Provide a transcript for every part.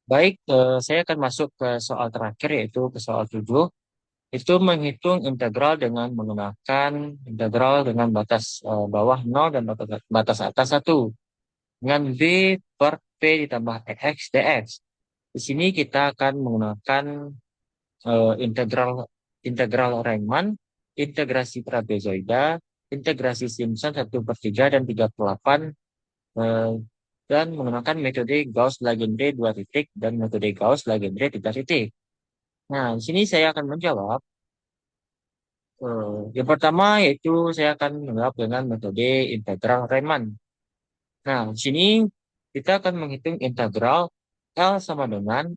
Baik, saya akan masuk ke soal terakhir yaitu ke soal 7. Itu menghitung integral dengan menggunakan integral dengan batas bawah 0 dan batas atas 1 dengan b per p ditambah x dx. Di sini kita akan menggunakan integral integral Riemann, integrasi trapezoida, integrasi Simpson 1/3 dan 38, eh, dan menggunakan metode Gauss-Legendre 2 titik dan metode Gauss-Legendre 3 titik. Nah, di sini saya akan menjawab. Yang pertama yaitu saya akan menjawab dengan metode integral Riemann. Nah, di sini kita akan menghitung integral L sama dengan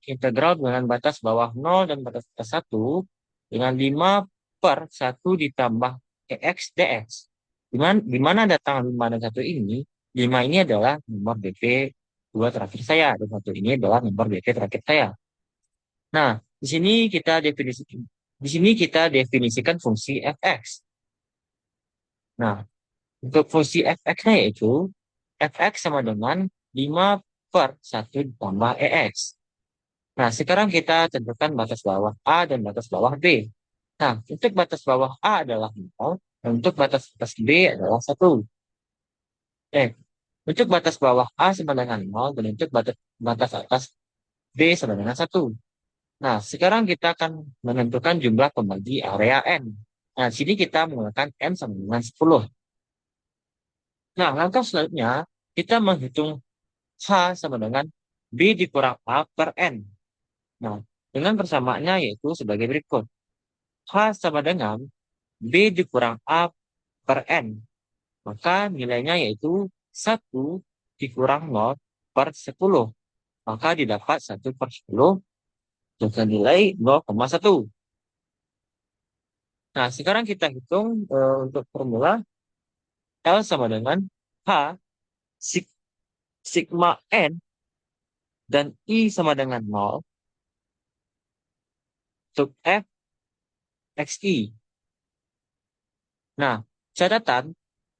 batas bawah 0 dan batas atas 1 dengan 5/1 ditambah EX dx. Di mana datang 5 dan 1 ini? 5 ini adalah nomor BP 2 terakhir saya, dan 1 ini adalah nomor BP terakhir saya. Nah, di sini kita definisikan fungsi fx. Nah, untuk fungsi fx-nya yaitu fx sama dengan 5/1 ditambah EX. Nah, sekarang kita tentukan batas bawah A dan batas bawah B. Nah, untuk batas bawah A adalah 0, dan untuk batas atas B adalah 1. Eh, untuk batas bawah A sama dengan 0, dan untuk batas atas B sama dengan 1. Nah, sekarang kita akan menentukan jumlah pembagi area N. Nah, di sini kita menggunakan N sama dengan 10. Nah, langkah selanjutnya, kita menghitung H sama dengan B dikurang A per N. Nah, dengan persamaannya yaitu sebagai berikut. H sama dengan B dikurang A per N. Maka nilainya yaitu 1 dikurang 0 per 10. Maka didapat 1/10 dengan nilai 0,1. Nah, sekarang kita hitung untuk formula L sama dengan H sig- sigma N dan I sama dengan 0 untuk F XI. Nah, catatan,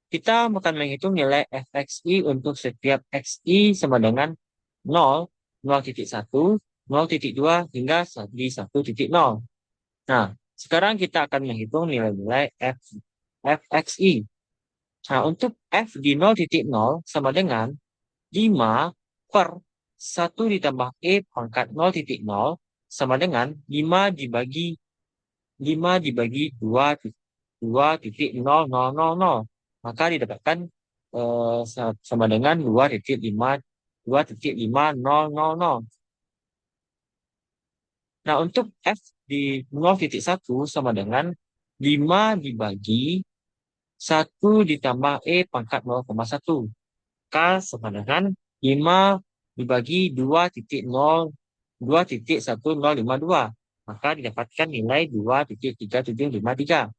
kita akan menghitung nilai fxi untuk setiap xi sama dengan 0, 0,1, 0,2 hingga di 1,0. Nah, sekarang kita akan menghitung nilai-nilai fxi. Nah, untuk f di 0,0 sama dengan 5/1 ditambah e pangkat 0,0 sama dengan 5 dibagi 2,000. Maka didapatkan sama dengan 2,5000. Nah, untuk F di 0,1 sama dengan 5 dibagi 1 ditambah E pangkat 0,1. K sama dengan 5 dibagi 2,1052. Maka didapatkan nilai 2,3753.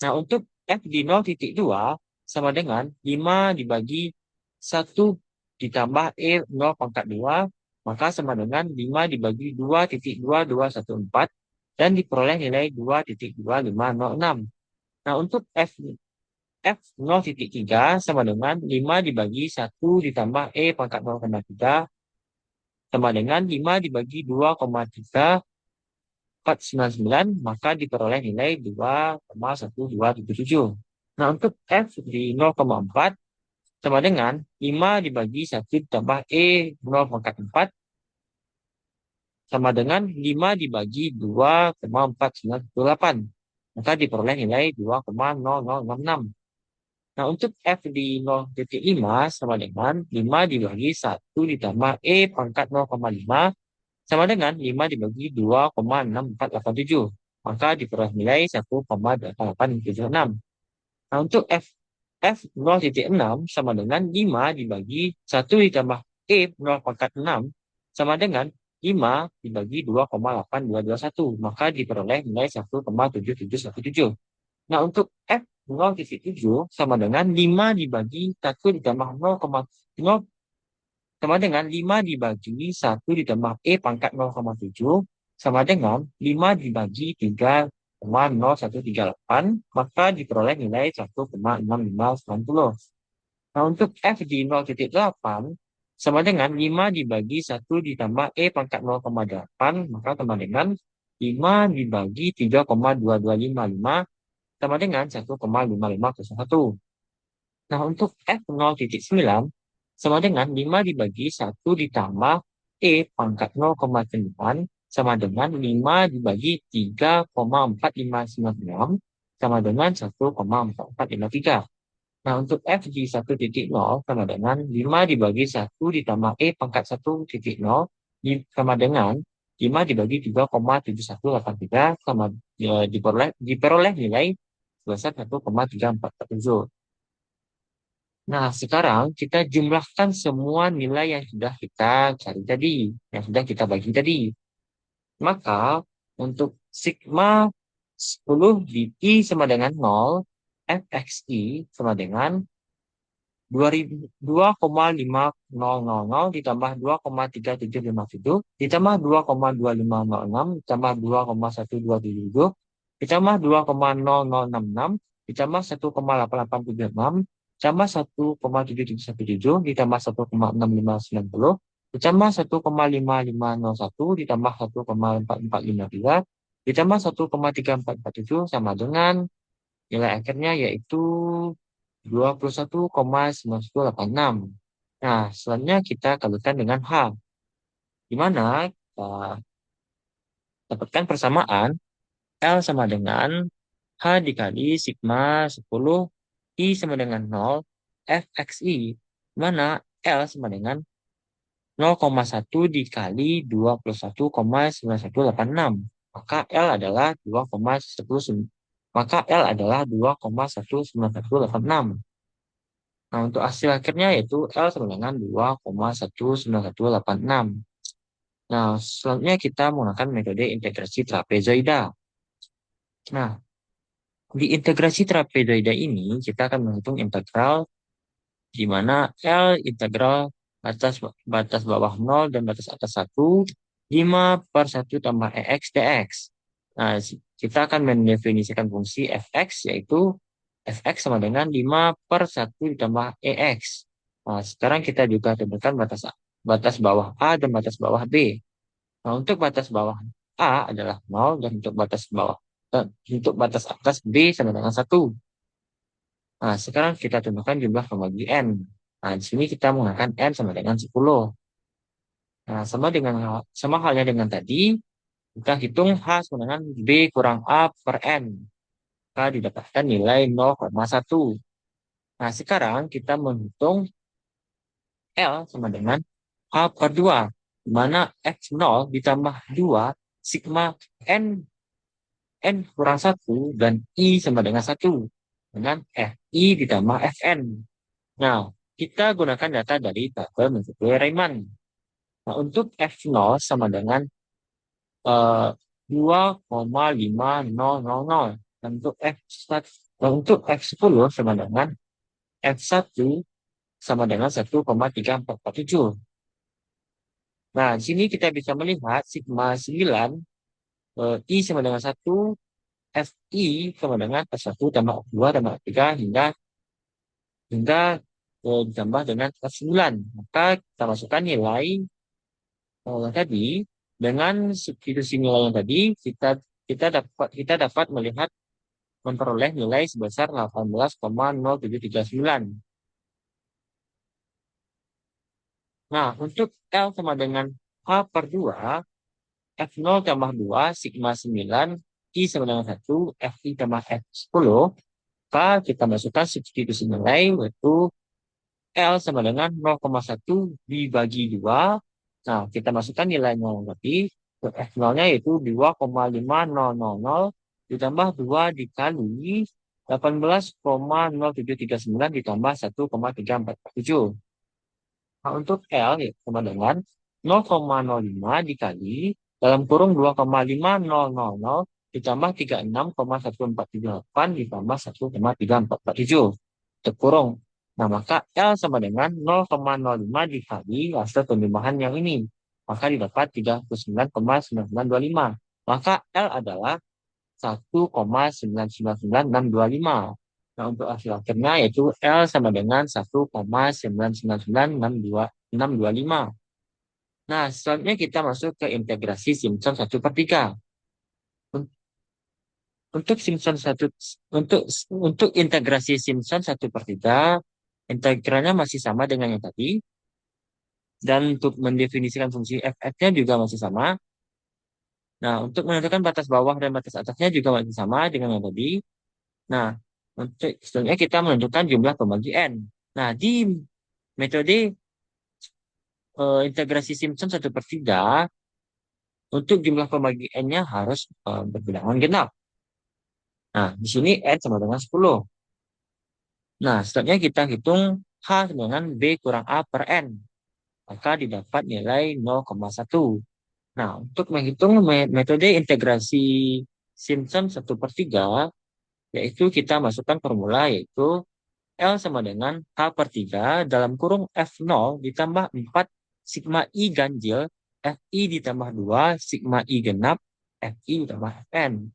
Nah, untuk F di 0,2 sama dengan 5 dibagi 1 ditambah E 0,2, maka sama dengan 5 dibagi 2,2214 dan diperoleh nilai 2,2506. Nah, untuk F 0,3 sama dengan 5 dibagi 1 ditambah E pangkat 0,3 sama dengan 5 dibagi 2,3499, maka diperoleh nilai 2,1277. Nah, untuk F di 0,4 sama dengan 5 dibagi 1 ditambah E 0,4 sama dengan 5 dibagi 2,4918. Maka diperoleh nilai 2,0066. Nah, untuk F di 0,5 sama dengan 5 dibagi 1 ditambah E pangkat 0,5 sama dengan 5 dibagi 2,6487. Maka diperoleh nilai 1,8876. Nah, untuk F 0,6 sama dengan 5 dibagi 1 ditambah E 0,6 sama dengan 5 dibagi 2,8221. Maka diperoleh nilai 1,7717. Nah, untuk F 0,7 sama dengan 5 dibagi 1 ditambah 0,0 sama dengan 5 dibagi 1 ditambah E pangkat 0,7 sama dengan 5 dibagi 3,0138, maka diperoleh nilai 1,6590. Nah, untuk F di 0,8 sama dengan 5 dibagi 1 ditambah E pangkat 0,8, maka sama dengan 5 dibagi 3,2255 sama dengan 1,5501. Nah, untuk F0,9 sama dengan 5 dibagi 1 ditambah E pangkat 0,9 sama dengan 5 dibagi 3,4596 sama dengan 1,4453. Nah, untuk F di 1,0 sama dengan 5 dibagi 1 ditambah E pangkat 1,0 sama dengan 5 dibagi 3,7183 sama diperoleh nilai sebesar 1,3447. Nah, sekarang kita jumlahkan semua nilai yang sudah kita cari tadi, yang sudah kita bagi tadi. Maka, untuk sigma 10 di I sama dengan 0, fxi sama dengan 2,5000 ditambah 2,3757 ditambah 2,2506 ditambah 2,1277 ditambah 2,0066 ditambah 1,8876 ditambah 1,7717 ditambah 1,6590 ditambah 1,5501 ditambah 1,4453 ditambah 1,3447 sama dengan nilai akhirnya yaitu 21,9186. Nah, selanjutnya kita kalikan dengan H, di mana kita dapatkan persamaan L sama dengan H dikali sigma 10 I sama dengan 0 FXI, di mana L sama dengan 0,1 dikali 21,9186. Maka L adalah 2,10 maka L adalah 2,19186. Nah, untuk hasil akhirnya yaitu L sama dengan 2,19186. Nah, selanjutnya kita menggunakan metode integrasi trapezoida. Nah, di integrasi trapezoida ini kita akan menghitung integral di mana L integral batas bawah 0 dan batas atas 1, 5/1 tambah EX dx. Nah, kita akan mendefinisikan fungsi fx yaitu fx sama dengan 5/1 ditambah EX. Nah, sekarang kita juga tentukan batas bawah A dan batas bawah B. Nah, untuk batas bawah A adalah 0 dan untuk batas atas B sama dengan 1. Nah, sekarang kita tentukan jumlah pembagi N. Nah, di sini kita menggunakan N sama dengan 10. Nah, sama halnya dengan tadi, kita hitung H sama dengan B kurang A per N. Maka didapatkan nilai 0,1. Nah, sekarang kita menghitung L sama dengan H per 2. Di mana X0 ditambah 2 sigma N kurang 1 dan I sama dengan 1. Dengan FI ditambah FN. Nah, kita gunakan data dari tabel metode Riemann. Nah, untuk F0 sama dengan 2,5000. Dan untuk F10 sama dengan F1 sama dengan 1,3447. Nah, di sini kita bisa melihat sigma 9 I sama dengan 1, FI sama dengan F1 tambah F2 tambah F3 hingga ditambah dengan F9. Maka kita masukkan nilai tadi dengan substitusi nilai yang tadi kita dapat memperoleh nilai sebesar 18,0739. Nah, untuk L sama dengan H per 2, F0 tambah 2, sigma 9, I sama dengan 1, FI tambah F10, maka kita masukkan substitusi nilai yaitu L sama dengan 0,1 dibagi 2. Nah, kita masukkan nilainya tadi. F0-nya yaitu 2,5000 ditambah 2 dikali 18,0739 ditambah 1,3447. Nah, untuk L ya, sama dengan 0,05 dikali dalam kurung 2,5000 ditambah 36,1478 ditambah 1,3447. Untuk kurung. Nah, maka L sama dengan 0,05 dikali hasil penjumlahan yang ini. Maka didapat 39,9925. Maka L adalah 1,999625. Nah, untuk hasil akhirnya yaitu L sama dengan 1,999625. 625. Nah, selanjutnya kita masuk ke integrasi Simpson 1/3. Untuk Simpson satu untuk integrasi Simpson 1/3, integralnya masih sama dengan yang tadi, dan untuk mendefinisikan fungsi f(x)-nya juga masih sama. Nah, untuk menentukan batas bawah dan batas atasnya juga masih sama dengan yang tadi. Nah, untuk selanjutnya kita menentukan jumlah pembagi n. Nah, di metode integrasi Simpson 1/3, untuk jumlah pembagi n-nya harus berbilangan genap. Nah, di sini n sama dengan 10. Nah, selanjutnya kita hitung H dengan B kurang A per N. Maka didapat nilai 0,1. Nah, untuk menghitung metode integrasi Simpson 1/3, yaitu kita masukkan formula, yaitu L sama dengan H/3 dalam kurung F0 ditambah 4 sigma I ganjil Fi ditambah 2 sigma I genap Fi ditambah Fn.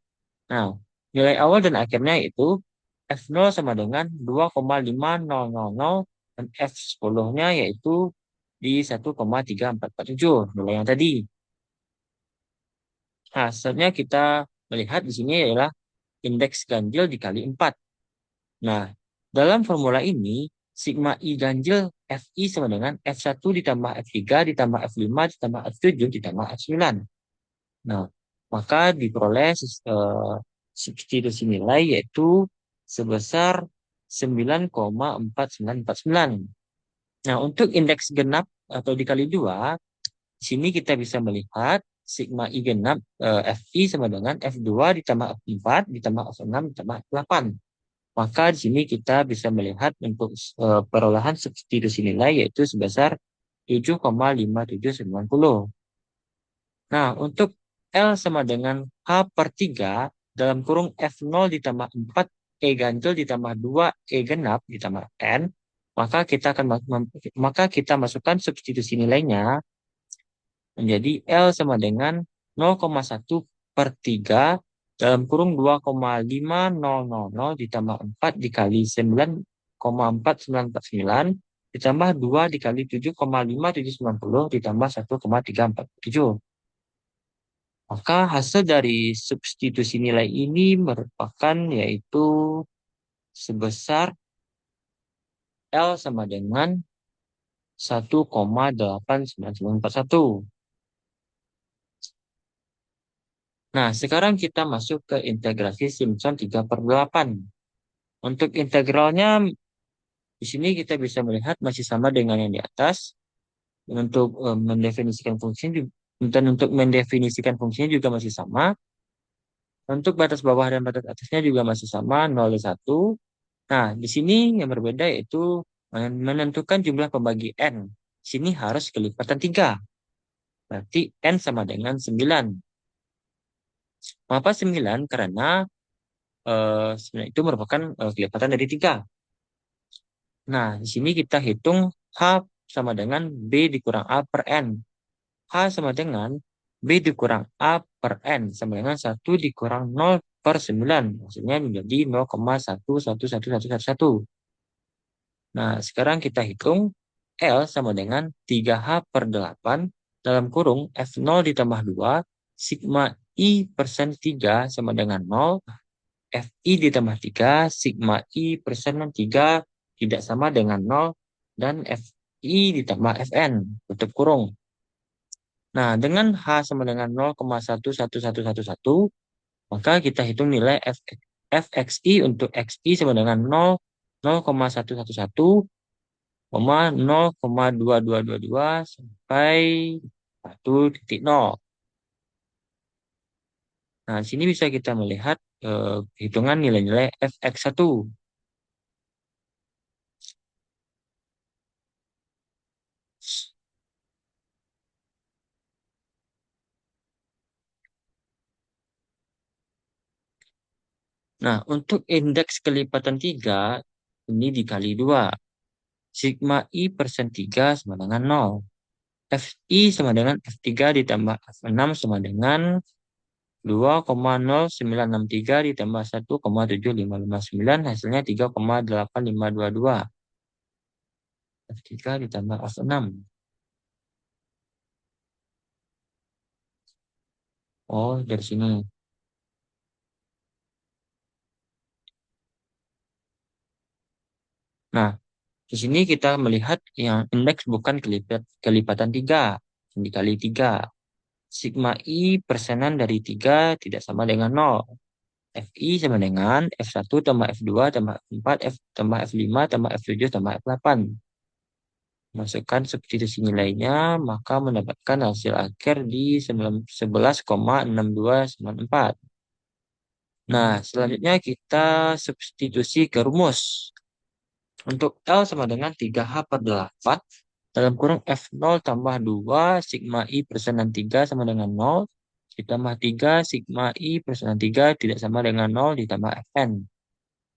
Nah, nilai awal dan akhirnya itu F0 sama dengan 2,5000 dan F10-nya yaitu di 1,3447, nilai yang tadi. Nah, selanjutnya kita melihat di sini adalah indeks ganjil dikali 4. Nah, dalam formula ini, sigma I ganjil Fi sama dengan F1 ditambah F3 ditambah F5 ditambah F7 ditambah F9. Nah, maka diperoleh substitusi nilai yaitu sebesar 9,4949. Nah, untuk indeks genap atau dikali 2, di sini kita bisa melihat sigma I genap Fi sama dengan F2 ditambah F4 ditambah F6 ditambah F8. Maka di sini kita bisa melihat untuk perolehan substitusi nilai yaitu sebesar 7,5790. Nah, untuk L sama dengan H/3 dalam kurung F0 ditambah 4 E ganjil ditambah 2 E genap ditambah N, maka kita masukkan substitusi nilainya menjadi L sama dengan 0,1/3 dalam kurung 2,5000 ditambah 4 dikali 9,4949 ditambah 2 dikali 7,5790 ditambah 1,347. Maka hasil dari substitusi nilai ini merupakan yaitu sebesar L sama dengan 1,89941. Nah, sekarang kita masuk ke integrasi Simpson 3/8. Untuk integralnya, di sini kita bisa melihat masih sama dengan yang di atas. Untuk mendefinisikan fungsi dan untuk mendefinisikan fungsinya juga masih sama. Untuk batas bawah dan batas atasnya juga masih sama 0,1. Nah, di sini yang berbeda yaitu menentukan jumlah pembagi n. Di sini harus kelipatan 3. Berarti n sama dengan 9. Mengapa 9? Karena 9 itu merupakan kelipatan dari 3. Nah, di sini kita hitung H sama dengan B dikurang A per N. H sama dengan B dikurang A per N sama dengan 1 dikurang 0/9. Maksudnya menjadi 0,11111. Nah, sekarang kita hitung L sama dengan 3H/8 dalam kurung F0 ditambah 2 sigma I persen 3 sama dengan 0. Fi ditambah 3 sigma I persen 3 tidak sama dengan 0 dan Fi ditambah Fn tutup kurung. Nah, dengan H sama dengan 0,11111, maka kita hitung nilai Fxi untuk Xi sama dengan 0,111, 0,2222 sampai 1,0. Nah, di sini bisa kita melihat hitungan nilai-nilai Fx1. Nah, untuk indeks kelipatan 3, ini dikali 2. Sigma I persen 3 sama dengan 0. Fi sama dengan F3 ditambah F6 sama dengan 2,0963 ditambah 1,7559, hasilnya 3,8522. F3 ditambah F6. Oh, dari sini. Nah, di sini kita melihat yang indeks bukan kelipatan 3, yang dikali 3. Sigma I persenan dari 3 tidak sama dengan 0. FI sama dengan F1 tambah F2 tambah F4, F tambah F5 tambah F7 tambah F8. Masukkan substitusi nilainya, maka mendapatkan hasil akhir di 11,6294. Nah, selanjutnya kita substitusi ke rumus. Untuk L sama dengan 3H/8 dalam kurung F0 tambah 2 sigma I persenan 3 sama dengan 0 ditambah 3 sigma I persenan 3 tidak sama dengan 0 ditambah Fn.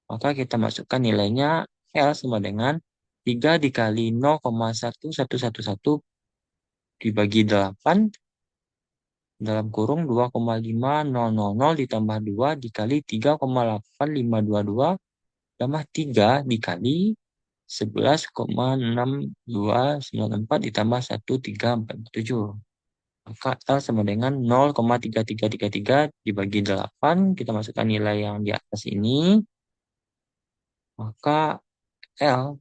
Maka kita masukkan nilainya L sama dengan 3 dikali 0,1111 dibagi 8 dalam kurung 2,5000 ditambah 2 dikali 3,8522 tambah 3 dikali 11,6294 ditambah 1347. Maka L sama dengan 0,3333 dibagi 8. Kita masukkan nilai yang di atas ini. Maka L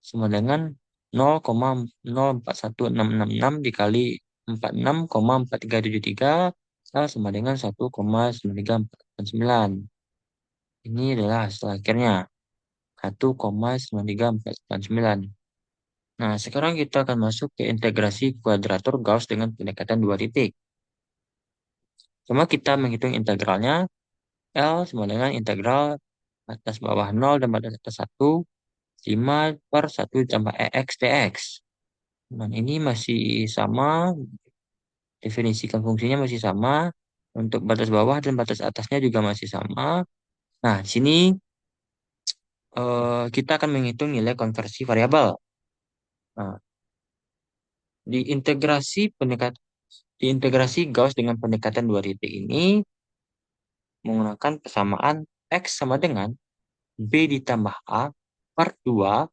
sama dengan 0,041666 dikali 46,4373. L sama dengan 1,93489. Ini adalah hasil akhirnya. 1,93489. Nah, sekarang kita akan masuk ke integrasi kuadratur Gauss dengan pendekatan 2 titik. Cuma kita menghitung integralnya, L sama dengan integral atas bawah 0 dan batas atas 1, 5/1 ditambah EX dx. Dan ini masih sama, definisikan fungsinya masih sama, untuk batas bawah dan batas atasnya juga masih sama. Nah, di sini kita akan menghitung nilai konversi variabel. Nah, di integrasi pendekat di integrasi Gauss dengan pendekatan 2 titik ini menggunakan persamaan X sama dengan B ditambah A per 2,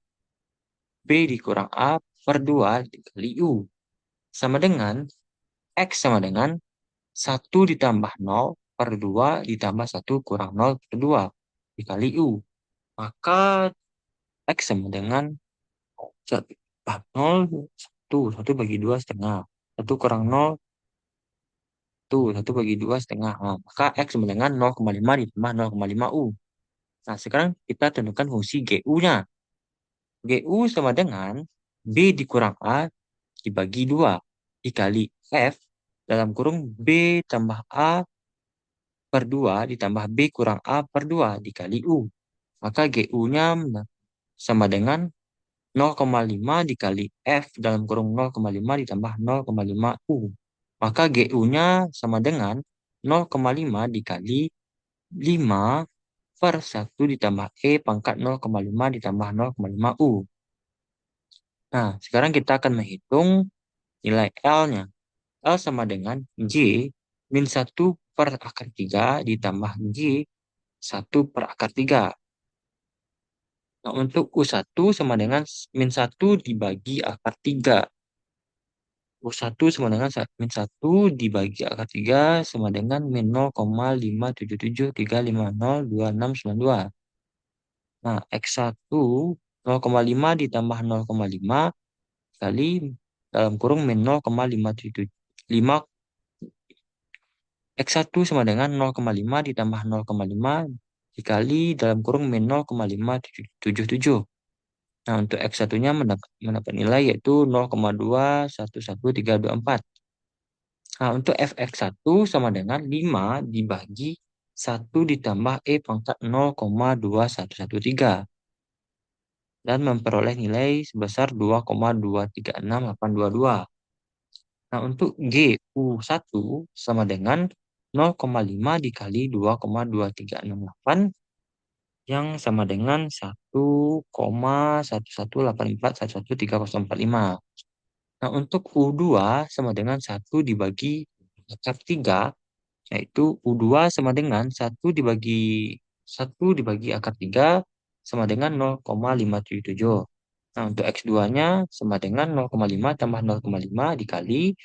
B dikurang A per 2 dikali U. Sama dengan X sama dengan 1 ditambah 0 per 2 ditambah 1 kurang 0 per 2 dikali U. Maka X sama dengan 0, 1, 1 bagi 2 setengah. 1 kurang 0, 1 bagi 2 setengah. Nah, maka X sama dengan 0,5 ditambah 0,5 U. Nah, sekarang kita tentukan fungsi GU-nya. GU sama dengan B dikurang A dibagi 2 dikali F dalam kurung B tambah A per 2 ditambah B kurang A per 2 dikali U. Maka GU-nya sama dengan 0,5 dikali F dalam kurung 0,5 ditambah 0,5 U. Maka GU-nya sama dengan 0,5 dikali 5 per 1 ditambah E pangkat 0,5 ditambah 0,5 U. Nah, sekarang kita akan menghitung nilai L-nya. L sama dengan J min 1 per akar 3 ditambah J 1 per akar 3. Nah, untuk U1 sama dengan min 1 dibagi akar 3. U1 sama dengan min 1 dibagi akar 3 sama dengan min 0,57735502692. Nah, X1 0,5 ditambah 0,5 kali dalam kurung min 0,575. X1 sama dengan 0,5 ditambah 0,5 dikali dalam kurung min 0,577. Nah, untuk X1-nya mendapat nilai yaitu 0,211324. Nah, untuk Fx1 sama dengan 5 dibagi 1 ditambah E pangkat 0,2113. Dan memperoleh nilai sebesar 2,236822. Nah, untuk GU1 sama dengan 0,5 dikali 2,2368 yang sama dengan 1,1184113045. Nah, untuk U2 sama dengan 1 dibagi akar 3, yaitu U2 sama dengan 1 dibagi akar 3 sama dengan 0,577. Nah, untuk X2-nya sama dengan 0,5 tambah 0,5 dikali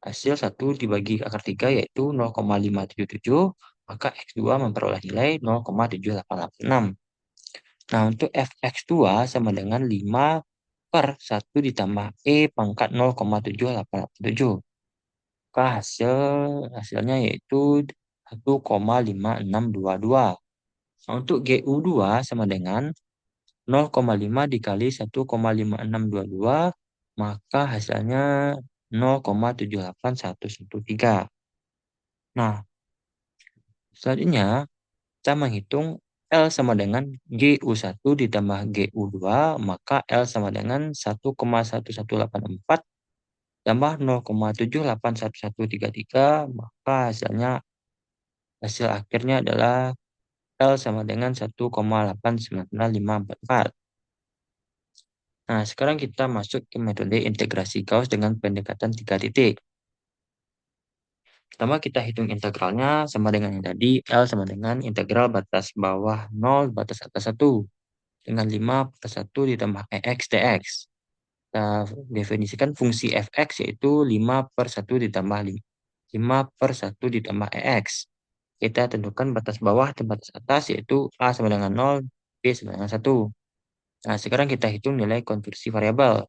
hasil 1 dibagi akar 3 yaitu 0,577, maka X2 memperoleh nilai 0,7886. Nah, untuk Fx2 sama dengan 5 per 1 ditambah E pangkat 0,7887. Maka hasilnya yaitu 1,5622. Nah, untuk GU2 sama dengan 0,5 dikali 1,5622, maka hasilnya 0,78113. Nah, selanjutnya kita menghitung L sama dengan GU1 ditambah GU2, maka L sama dengan 1,1184 tambah 0,781133, maka hasil akhirnya adalah L sama dengan 1,89544. Nah, sekarang kita masuk ke metode integrasi Gauss dengan pendekatan 3 titik. Pertama kita hitung integralnya sama dengan yang tadi, L sama dengan integral batas bawah 0 batas atas 1 dengan 5 per 1 ditambah EX dx. Kita definisikan fungsi fx yaitu 5 per 1 ditambah 5 per 1 ditambah EX. Kita tentukan batas bawah dan batas atas yaitu A sama dengan 0, B sama dengan 1. Nah, sekarang kita hitung nilai konversi variabel.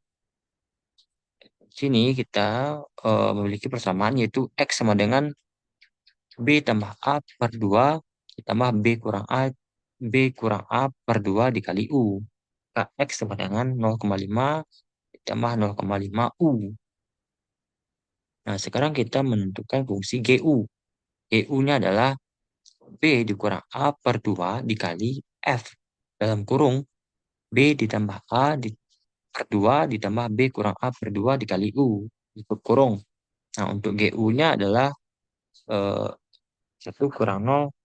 Sini kita memiliki persamaan yaitu X sama dengan B tambah A per 2 ditambah B kurang A per 2 dikali U. Maka X sama dengan 0,5 ditambah 0,5 U. Nah, sekarang kita menentukan fungsi GU. GU-nya adalah B dikurang A per 2 dikali F dalam kurung B ditambah A per 2 ditambah B kurang A per 2 dikali U. Tutup kurung. Nah, untuk GU-nya adalah 1 kurang 0,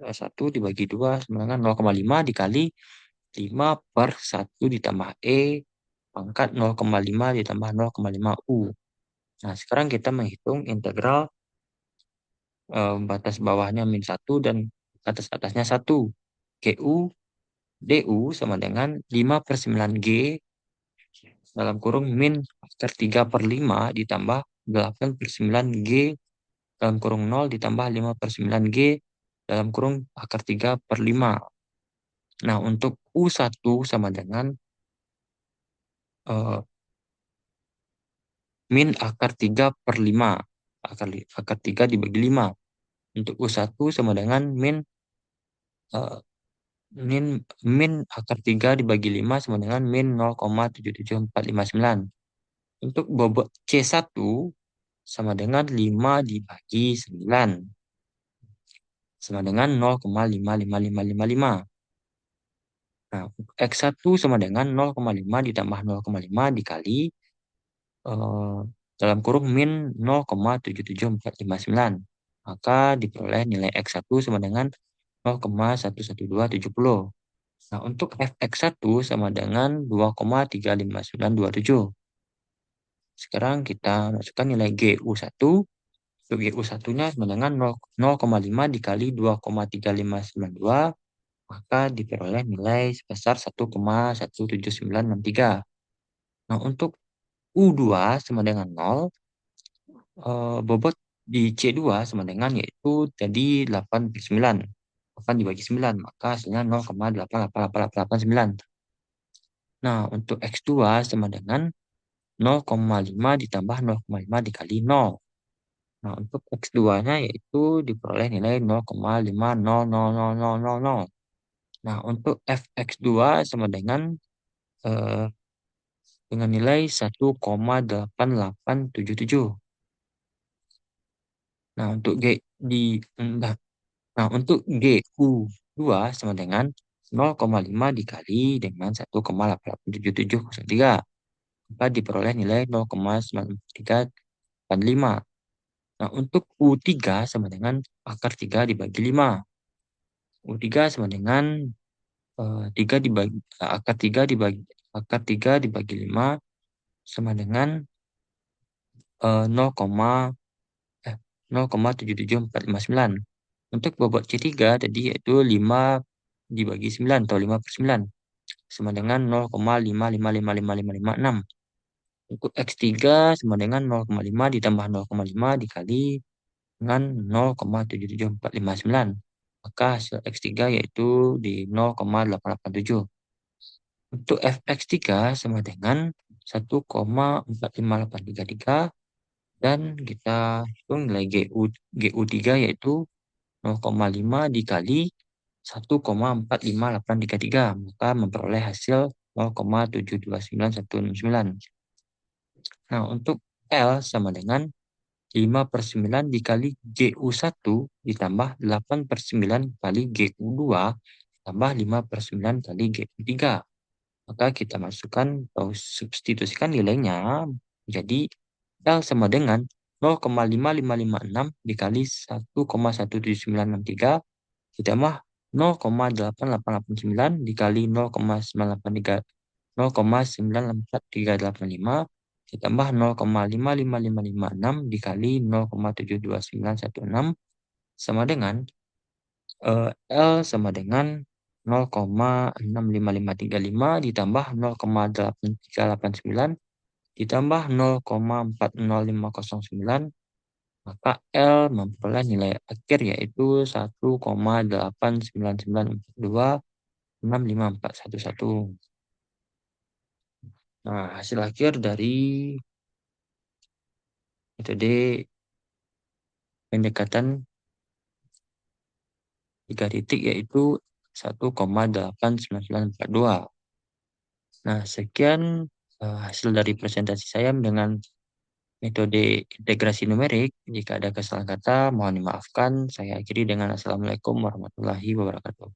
1 dibagi 2 sama dengan 0,5 dikali 5 per 1 ditambah E pangkat 0,5 ditambah 0,5 U. Nah, sekarang kita menghitung integral batas bawahnya min 1 dan batas atasnya 1. GU DU sama dengan 5 per 9G dalam kurung min akar 3 per 5 ditambah 8 per 9G dalam kurung 0 ditambah 5 per 9G dalam kurung akar 3 per 5. Nah, untuk U1 sama dengan min akar 3 per 5. Akar 3 dibagi 5. Untuk U1 sama dengan uh, min akar 3 dibagi 5 sama dengan min 0,77459. Untuk bobot C1 sama dengan 5 dibagi 9. Sama dengan 0,55555. Nah, X1 sama dengan 0,5 ditambah 0,5 dikali dalam kurung min 0,77459. Maka diperoleh nilai X1 sama dengan 0,11270. Nah, untuk Fx1 sama dengan 2,35927. Sekarang kita masukkan nilai GU1. Untuk GU1-nya sama dengan 0,5 dikali 2,3592. Maka diperoleh nilai sebesar 1,17963. Nah, untuk U2 sama dengan 0, bobot di C2 sama dengan yaitu tadi 8 per 9. 8 dibagi 9, maka hasilnya 0,88889. Nah, untuk X2 sama dengan 0,5 ditambah 0,5 dikali 0. Nah, untuk X2-nya yaitu diperoleh nilai 0,5000000. Nah, untuk Fx2 sama dengan nilai 1,8877. Nah, untuk untuk GU2 sama dengan 0,5 dikali dengan 1,87703. Maka diperoleh nilai 0,9385. Nah, untuk U3 sama dengan akar 3 dibagi 5. U3 sama dengan 3 dibagi akar 3 dibagi 5 sama dengan 0,77459. Untuk bobot C3 tadi yaitu 5 dibagi 9 atau 5 per 9 sama dengan 0,5555556. Untuk X3 sama dengan 0,5 ditambah 0,5 dikali dengan 0,77459. Maka hasil X3 yaitu di 0,887. Untuk fx3 sama dengan 1,45833 dan kita hitung nilai GU3 yaitu 0,5 dikali 1,45833, maka memperoleh hasil 0,729169. Nah, untuk L sama dengan 5/9 dikali GU1 ditambah 8/9 kali GU2 tambah 5/9 kali GU3. Maka kita masukkan atau substitusikan nilainya jadi L sama dengan 0,5556 dikali 1,17963 ditambah 0,8889 dikali 0,94385 ditambah 0,55556 dikali 0,72916 sama dengan L sama dengan 0,65535 ditambah 0,8389 ditambah 0,40509, maka L memperoleh nilai akhir yaitu 1,899426541. Nah, hasil akhir dari metode pendekatan 3 titik yaitu 1,89942. Nah, sekian hasil dari presentasi saya dengan metode integrasi numerik. Jika ada kesalahan kata, mohon dimaafkan. Saya akhiri dengan Assalamualaikum warahmatullahi wabarakatuh.